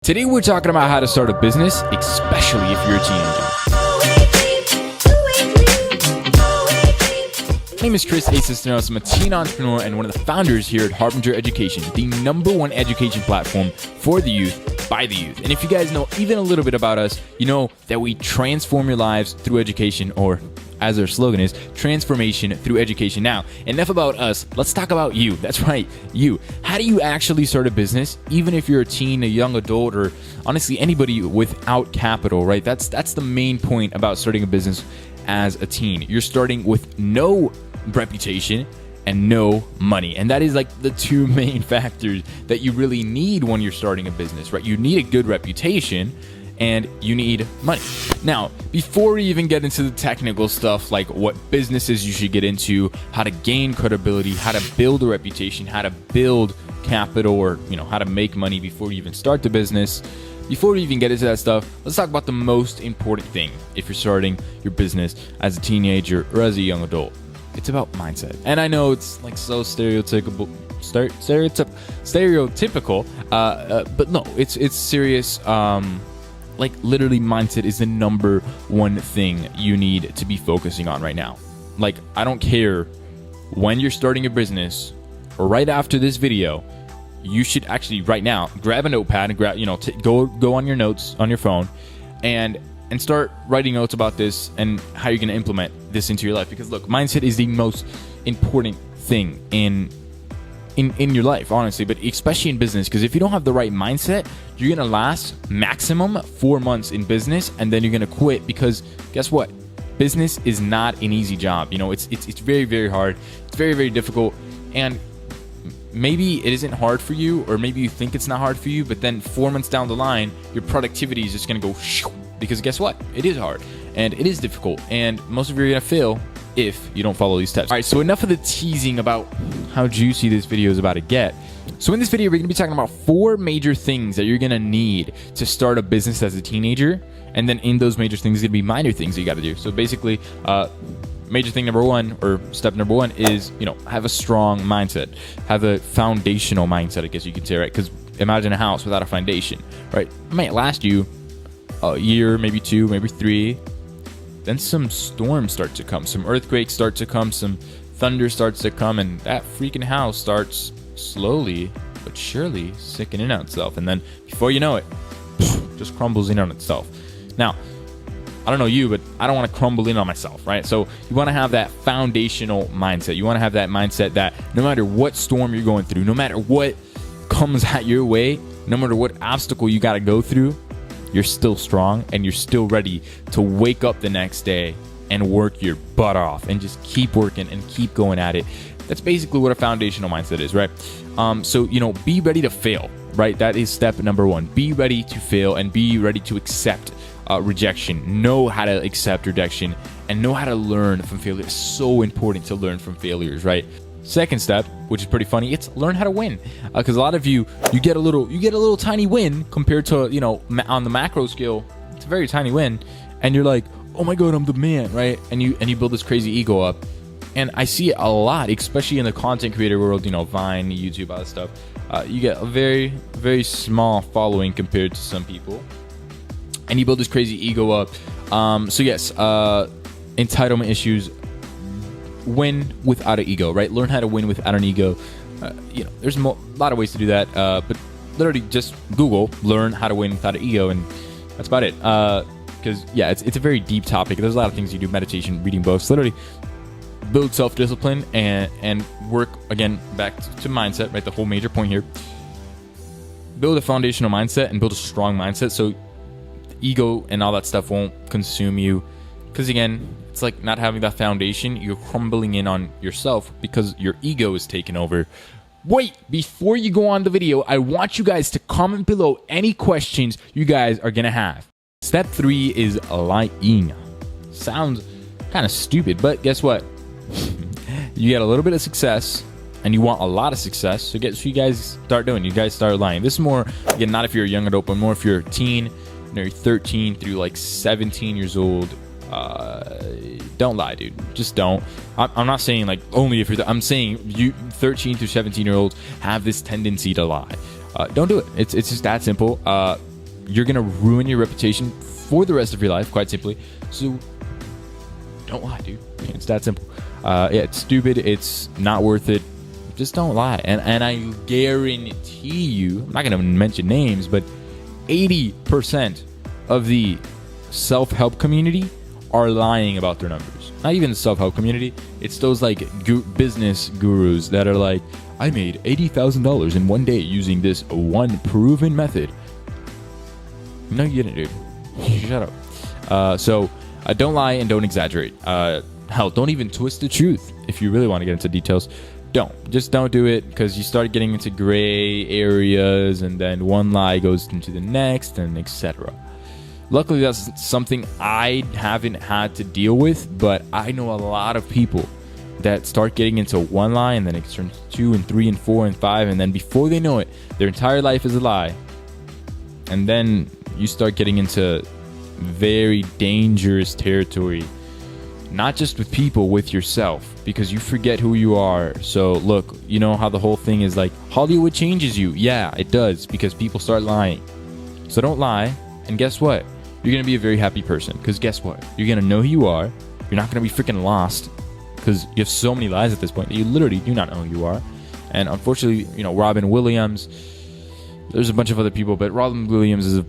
Today we're talking about how to start a business, especially if you're a teenager. My name is Chris A. Cisneros. I'm a teen entrepreneur and one of the founders here at Harbinger Education, the #1 education platform for the youth, by the youth. And if you guys know even a little bit about us, you know that we transform your lives through education, or as our slogan is, transformation through education. Now, enough about us. Let's talk about you. That's right, you. How do you actually start a business, even if you're a teen, a young adult, or honestly anybody without capital, right? That's the main point about starting a business as a teen. You're starting with no reputation and no money. And that is like the two main factors that you really need when you're starting a business, right? You need a good reputation and you need money. Now, before we even get into the technical stuff, like what businesses you should get into, how to gain credibility, how to build a reputation, how to build capital, or how to make money before you even start the business, before we even get into that stuff, let's talk about the most important thing if you're starting your business as a teenager or as a young adult. It's about mindset. And I know it's like so stereotypical, but no, it's serious. Like literally, mindset is the #1 thing you need to be focusing on right now. Like, I don't care when you're starting a business or right after this video, you should actually right now grab a notepad and go on your notes on your phone and start writing notes about this and how you're going to implement this into your life. Because look, mindset is the most important thing in your life, honestly, but especially in business. Because if you don't have the right mindset, you're going to last maximum 4 months in business, and then you're going to quit. Because guess what? Business is not an easy job. It's very, very hard. It's very, very difficult. And maybe it isn't hard for you, or maybe you think it's not hard for you, but then 4 months down the line, your productivity is just going to go shoo, because guess what? It is hard and it is difficult, and most of you are going to fail if you don't follow these steps. All right, so enough of the teasing about how juicy this video is about to get. So in this video, we're going to be talking about 4 major things that you're going to need to start a business as a teenager. And then in those major things, there's going to be minor things that you got to do. So basically, major thing number 1, or step number 1, is, have a strong mindset. Have a foundational mindset, I guess you could say, right? Because imagine a house without a foundation, right? It might last you a year, maybe 2, maybe 3. Then some storms start to come, some earthquakes start to come, some thunder starts to come, and that freaking house starts slowly but surely sinking in on itself. And then before you know it, just crumbles in on itself. Now, I don't know you, but I don't want to crumble in on myself, right? So you want to have that foundational mindset. You want to have that mindset that no matter what storm you're going through, no matter what comes at your way, no matter what obstacle you got to go through, you're still strong and you're still ready to wake up the next day and work your butt off and just keep working and keep going at it. That's basically what a foundational mindset is, right? So, be ready to fail, right? That is step number 1. Be ready to fail and be ready to accept rejection. Know how to accept rejection and know how to learn from failure. It's so important to learn from failures, right? Second step, which is pretty funny, it's learn how to win. Because a lot of you get a little tiny win compared to, on the macro scale, it's a very tiny win, and you're like, oh my god, I'm the man, right? And you build this crazy ego up. And I see it a lot, especially in the content creator world, Vine, YouTube, all that stuff. You get a very, very small following compared to some people, and you build this crazy ego up. So yes, entitlement issues. Win without an ego, right? Learn how to win without an ego. There's a lot of ways to do that, but literally just Google learn how to win without an ego, and that's about it. Because it's a very deep topic. There's a lot of things you do: meditation, reading books, literally build self-discipline and work, again, back to mindset, right? The whole major point here: build a foundational mindset and build a strong mindset, so ego and all that stuff won't consume you. Because again, it's like not having that foundation. You're crumbling in on yourself because your ego is taking over. Wait, before you go on the video, I want you guys to comment below any questions you guys are going to have. Step 3 is lying. Sounds kind of stupid, but guess what? You get a little bit of success and you want a lot of success. So guess what you guys start doing? You guys start lying. This is more, again, not if you're a young adult, but more if you're a teen, you're 13 through like 17 years old. Don't lie, dude. Just don't. I'm not saying like only if you're. I'm saying you 13 through 17-year-olds have this tendency to lie. Don't do it. It's just that simple. you're going to ruin your reputation for the rest of your life, quite simply. So don't lie, dude. It's that simple. Yeah, it's stupid. It's not worth it. Just don't lie. And I guarantee you, I'm not going to mention names, but 80% of the self-help community are lying about their numbers. Not even the self-help community. It's those like business gurus that are like, I made $80,000 in one day using this one proven method. No, you didn't, dude. Shut up. So don't lie and don't exaggerate. Hell, don't even twist the truth. If you really want to get into details, just don't do it, because you start getting into gray areas, and then one lie goes into the next, and etc. Luckily, that's something I haven't had to deal with, but I know a lot of people that start getting into one lie, and then it turns 2 and 3 and 4 and 5, and then before they know it, their entire life is a lie. And then you start getting into very dangerous territory, not just with people, with yourself, because you forget who you are. So look, you know how the whole thing is like, Hollywood changes you. Yeah, it does, because people start lying. So don't lie, and guess what? You're going to be a very happy person, because guess what? You're going to know who you are. You're not going to be freaking lost, because you have so many lies at this point that you literally do not know who you are. And unfortunately, you know, Robin Williams, there's a bunch of other people, but Robin Williams is,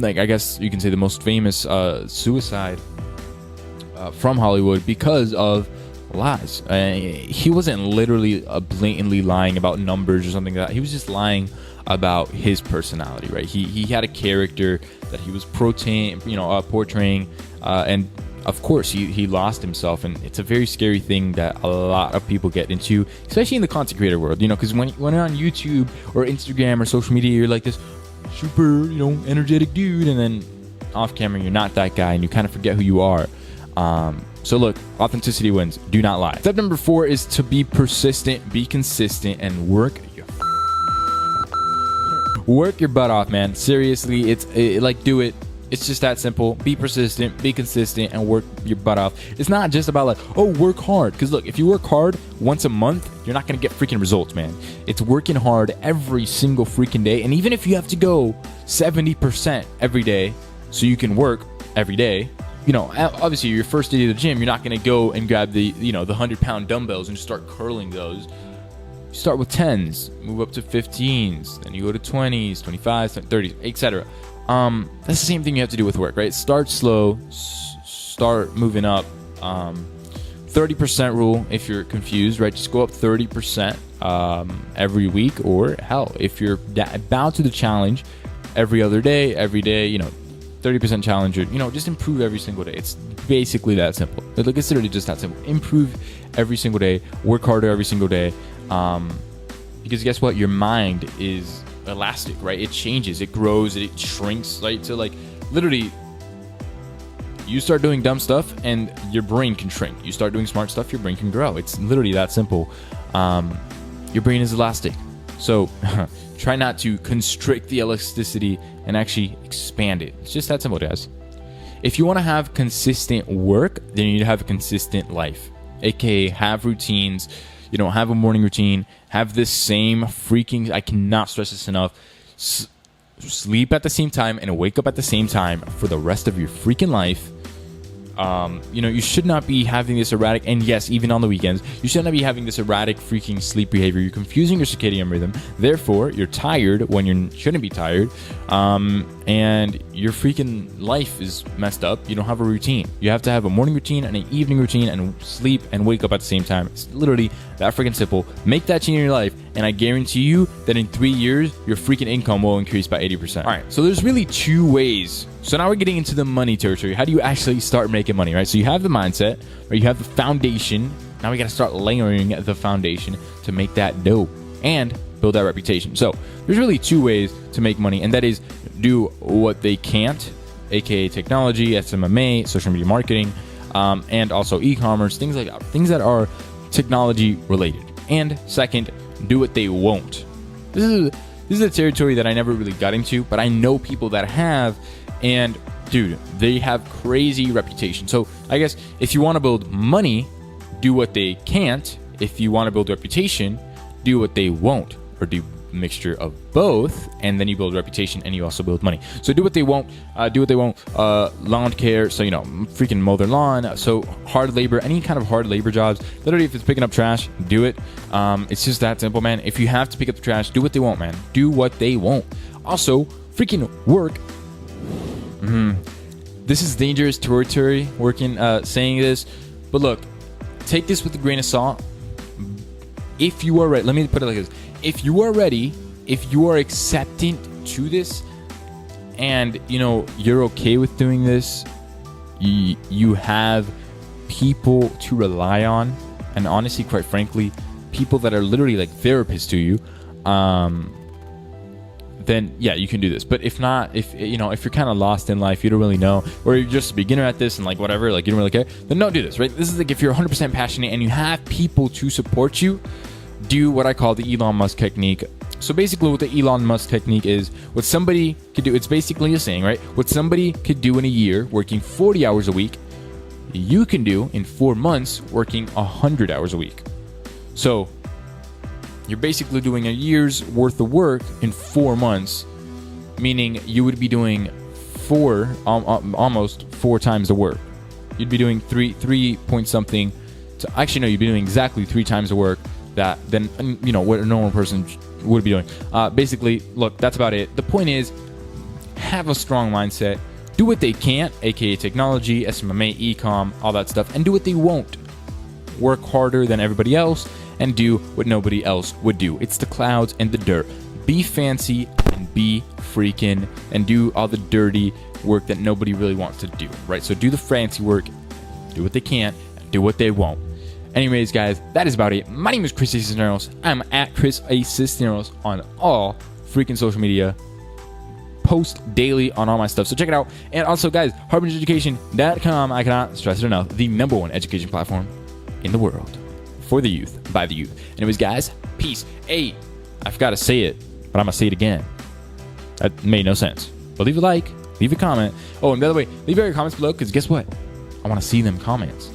I guess you can say, the most famous suicide from Hollywood because of lies. He wasn't literally blatantly lying about numbers or something like that. He was just lying about his personality, right? He had a character that he was portraying, and of course he lost himself, and it's a very scary thing that a lot of people get into, especially in the content creator world, because when you're on YouTube or Instagram or social media, you're like this super, energetic dude, and then off camera you're not that guy, and you kind of forget who you are. So look, authenticity wins. Do not lie. Step number 4 is to be persistent, be consistent, and work your butt off, man. Seriously, do it. It's just that simple. Be persistent, be consistent, and work your butt off. It's not just about work hard. Because look, if you work hard once a month, you're not going to get freaking results, man. It's working hard every single freaking day. And even if you have to go 70% every day so you can work every day, obviously your first day to the gym, you're not going to go and grab the 100-pound dumbbells and just start curling those. You start with 10s, move up to 15s, then you go to 20s, 25s, 30s, etc. That's the same thing you have to do with work, right? Start slow, start moving up. 30% rule, if you're confused, right? Just go up 30% every week, or hell, if you're bound to the challenge, every other day, 30% challenger, just improve every single day. It's basically that simple. It's literally just that simple. Improve every single day, work harder every single day. Because guess what? Your mind is elastic, right? It changes, it grows, it shrinks, right? So literally, you start doing dumb stuff and your brain can shrink. You start doing smart stuff, your brain can grow. It's literally that simple. Your brain is elastic. So try not to constrict the elasticity and actually expand it. It's just that simple, guys. If you want to have consistent work, then you need to have a consistent life, aka have routines. Have a morning routine, have this same freaking, I cannot stress this enough, sleep at the same time and wake up at the same time for the rest of your freaking life. You should not be having this erratic, and yes, even on the weekends, you should not be having this erratic freaking sleep behavior. You're confusing your circadian rhythm. Therefore, you're tired when you shouldn't be tired. And your freaking life is messed up. You don't have a routine. You have to have a morning routine and an evening routine and sleep and wake up at the same time. It's literally that freaking simple. Make that change in your life, and I guarantee you that in 3 years, your freaking income will increase by 80%. All right, so there's really 2 ways. So now we're getting into the money territory. How do you actually start making money, right? So you have the mindset, or you have the foundation. Now we got to start layering the foundation to make that dough and build that reputation. So there's really 2 ways to make money, and that is do what they can't, aka technology, SMMA, social media marketing, and also e-commerce, things like that, things that are technology related. And second, do what they won't. This is a territory that I never really got into, but I know people that have, and dude, they have crazy reputation. So I guess if you want to build money, do what they can't. If you want to build reputation, do what they won't, or do mixture of both, and then you build reputation and you also build money. So do what they won't, lawn care, so freaking mow their lawn. So hard labor, any kind of hard labor jobs, literally if it's picking up trash, do it. It's just that simple, man. If you have to pick up the trash, do what they won't, man. Do what they won't. Also, freaking work. This is dangerous territory, saying this, but look, take this with a grain of salt. If you are ready, let me put it like this. If you are ready, if you are accepting to this, and you're okay with doing this, you have people to rely on, and honestly, quite frankly, people that are literally like therapists to you, then yeah, you can do this. But if not, if you're kind of lost in life, you don't really know, or you're just a beginner at this and like whatever, like you don't really care, then don't do this, right? This is like if you're 100% passionate and you have people to support you, do what I call the Elon Musk technique. So basically what the Elon Musk technique is, what somebody could do, it's basically a saying, right? What somebody could do in a year working 40 hours a week, you can do in 4 months working 100 hours a week. So you're basically doing a year's worth of work in 4 months, meaning you would be doing almost 4 times the work. You'd be doing three point something. Actually, no, you'd be doing exactly 3 times the work than what a normal person would be doing. Basically, look, that's about it. The point is, have a strong mindset. Do what they can't, aka technology, SMMA, e-com, all that stuff, and do what they won't. Work harder than everybody else and do what nobody else would do. It's the clouds and the dirt. Be fancy and be freaking and do all the dirty work that nobody really wants to do, right? So do the fancy work, do what they can't, do what they won't. Anyways, guys, that is about it. My name is Chris A. Cisneros. I'm at Chris A. Cisneros on all freaking social media. Post daily on all my stuff, so check it out. And also, guys, HarborNewsEducation.com. I cannot stress it enough. The #1 education platform in the world. For the youth, by the youth. Anyways, guys, peace. Hey, I forgot to say it, but I'm going to say it again. That made no sense. But leave a like, leave a comment. Oh, and by the way, leave your comments below, because guess what? I want to see them comments.